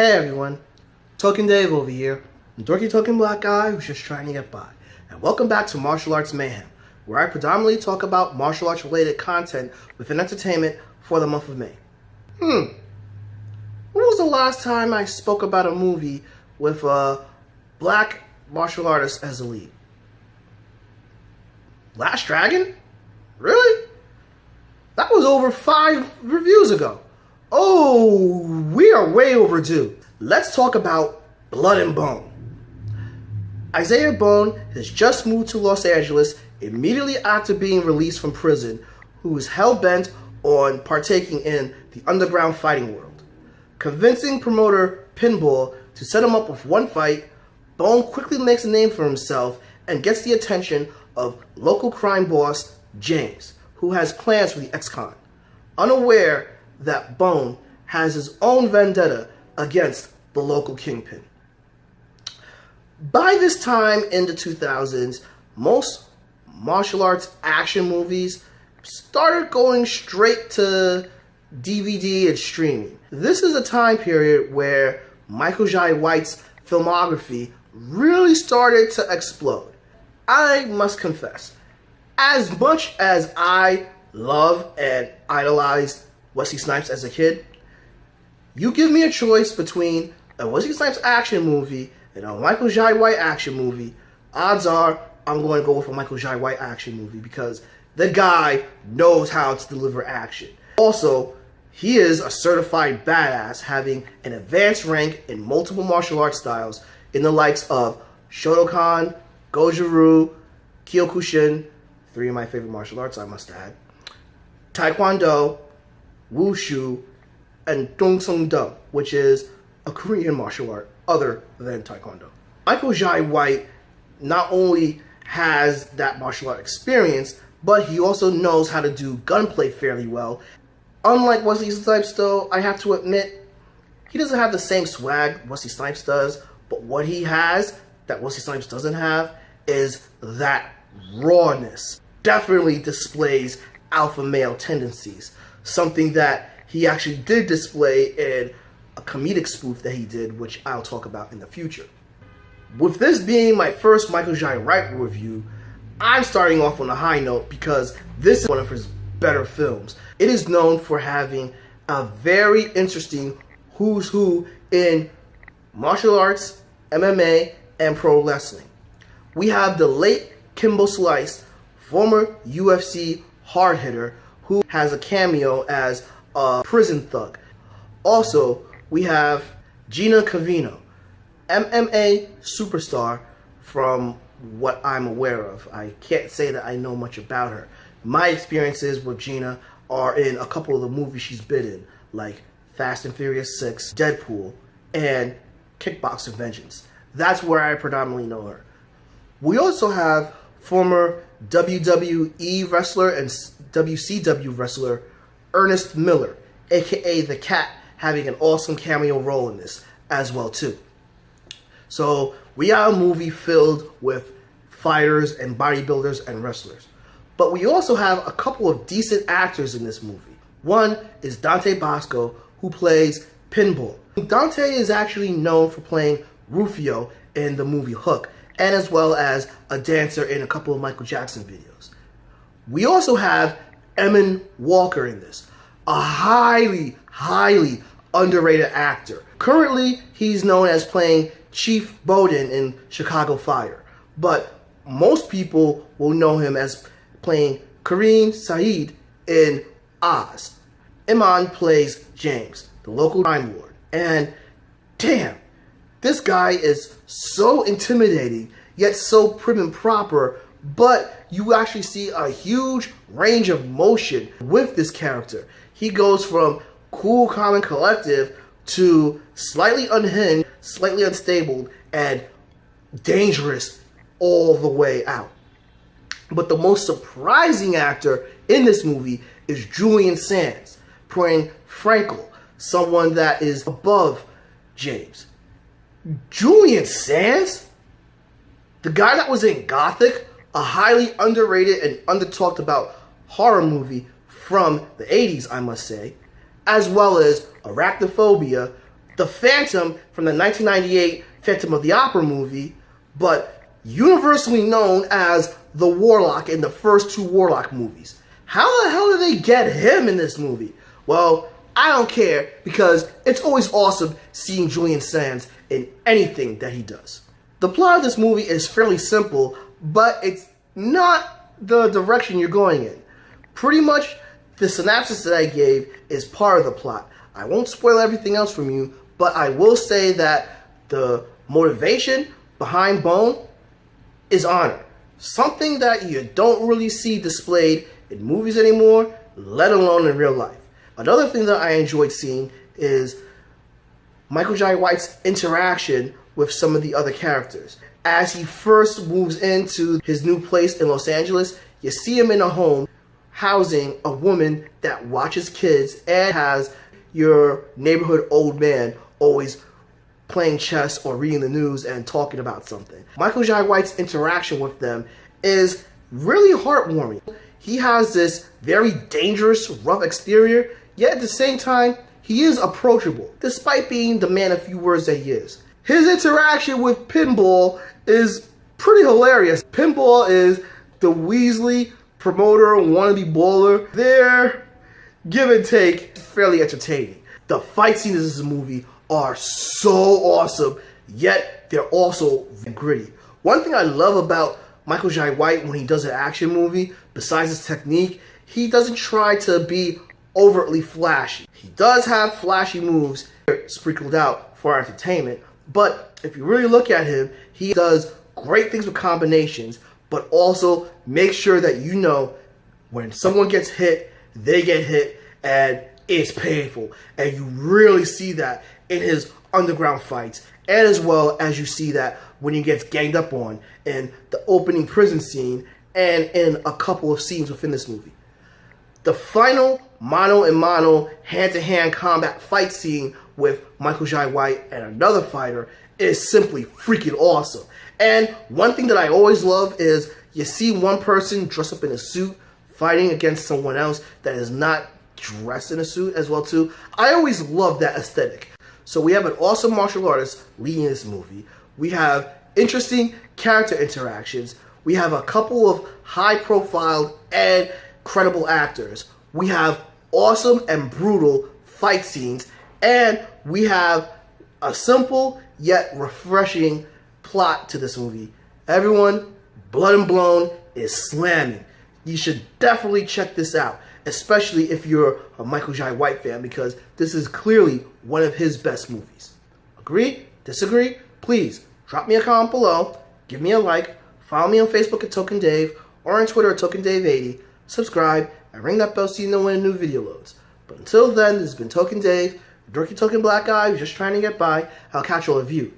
Hey everyone, Token Dave over here, a dorky token black guy who's just trying to get by. And welcome back to Martial Arts Mayhem, where I predominantly talk about martial arts related content within entertainment for the month of May. When was the last time I spoke about a movie with a black martial artist as the lead? Last Dragon? Really? That was over 5 reviews ago. Oh, we are way overdue. Let's talk about Blood and Bone. Isaiah Bone has just moved to Los Angeles immediately after being released from prison, who is hell-bent on partaking in the underground fighting world. Convincing promoter Pinball to set him up with one fight, Bone quickly makes a name for himself and gets the attention of local crime boss James, who has plans for the ex-con, unaware that Bone has his own vendetta against the local kingpin. By this time in the 2000s, most martial arts action movies started going straight to DVD and streaming. This is a time period where Michael Jai White's filmography really started to explode. I must confess, as much as I love and idolized Wesley Snipes as a kid, you give me a choice between a Wesley Snipes action movie and a Michael Jai White action movie, odds are I'm going to go with a Michael Jai White action movie because the guy knows how to deliver action. Also, he is a certified badass, having an advanced rank in multiple martial arts styles in the likes of Shotokan, Goju-Ryu, Kyokushin, 3 of my favorite martial arts I must add, Taekwondo, Wushu, and Dong-Sung-Do, which is a Korean martial art other than Taekwondo. Michael Jai White not only has that martial art experience, but he also knows how to do gunplay fairly well. Unlike Wesley Snipes though, I have to admit, he doesn't have the same swag Wesley Snipes does, but what he has that Wesley Snipes doesn't have is that rawness. Definitely displays alpha male tendencies, something that he actually did display in a comedic spoof that he did, which I'll talk about in the future. With this being my first Michael Jai White review, I'm starting off on a high note because this is one of his better films. It is known for having a very interesting who's who in martial arts, MMA, and pro wrestling. We have the late Kimbo Slice, former UFC hard hitter, who has a cameo as a prison thug. Also, we have Gina Carano, MMA superstar from what I'm aware of. I can't say that I know much about her. My experiences with Gina are in a couple of the movies she's been in, like Fast and Furious 6, Deadpool, and Kickboxing Vengeance. That's where I predominantly know her. We also have former WWE wrestler and WCW wrestler Ernest Miller, aka The Cat, having an awesome cameo role in this as well too. So we got a movie filled with fighters and bodybuilders and wrestlers. But we also have a couple of decent actors in this movie. One is Dante Basco, who plays Pinball. Dante is actually known for playing Rufio in the movie Hook, and as well as a dancer in a couple of Michael Jackson videos. We also have Emin Walker in this, a highly underrated actor. Currently, he's known as playing Chief Bowden in Chicago Fire, but most people will know him as playing Kareem Saeed in Oz. Iman plays James, the local crime lord, and damn, this guy is so intimidating, yet so prim and proper, but you actually see a huge range of motion with this character. He goes from cool, calm, and collective to slightly unhinged, slightly unstable, and dangerous all the way out. But the most surprising actor in this movie is Julian Sands, playing Frankel, someone that is above James. Julian Sands? The guy that was in Gothic, a highly underrated and under-talked about horror movie from the 80s, I must say, as well as Arachnophobia, the Phantom from the 1998 Phantom of the Opera movie, but universally known as the Warlock in the first two Warlock movies. How the hell did they get him in this movie? Well, I don't care, because it's always awesome seeing Julian Sands in anything that he does. The plot of this movie is fairly simple, but it's not the direction you're going in. Pretty much, the synopsis that I gave is part of the plot. I won't spoil everything else from you, but I will say that the motivation behind Bone is honor. Something that you don't really see displayed in movies anymore, let alone in real life. Another thing that I enjoyed seeing is Michael Jai White's interaction with some of the other characters. As he first moves into his new place in Los Angeles, you see him in a home housing a woman that watches kids and has your neighborhood old man always playing chess or reading the news and talking about something. Michael Jai White's interaction with them is really heartwarming. He has this very dangerous, rough exterior, yet at the same time, he is approachable, despite being the man of few words that he is. His interaction with Pinball is pretty hilarious. Pinball is the Weasley promoter, wannabe baller. Their give and take is fairly entertaining. The fight scenes in this movie are so awesome, yet they're also gritty. One thing I love about Michael Jai White when he does an action movie, besides his technique, he doesn't try to be overtly flashy. He does have flashy moves sprinkled out for our entertainment, but if you really look at him, he does great things with combinations, but also make sure that you know when someone gets hit, they get hit, and it's painful. And you really see that in his underground fights, and as well as you see that when he gets ganged up on in the opening prison scene and in a couple of scenes within this movie. The final mano-a-mano, hand-to-hand combat fight scene with Michael Jai White and another fighter is simply freaking awesome. And one thing that I always love is you see one person dressed up in a suit fighting against someone else that is not dressed in a suit as well too. I always love that aesthetic. So we have an awesome martial artist leading this movie. We have interesting character interactions. We have a couple of high-profile and credible actors. We have awesome and brutal fight scenes. And we have a simple yet refreshing plot to this movie. Everyone, Blood and Blown is slamming. You should definitely check this out, especially if you're a Michael Jai White fan, because this is clearly one of his best movies. Agree? Disagree? Please drop me a comment below, give me a like, follow me on Facebook at Token Dave, or on Twitter at Token Dave 80, subscribe, and ring that bell so you know when a new video loads. But until then, this has been Token Dave, dorky token black guy who's just trying to get by. I'll catch all of you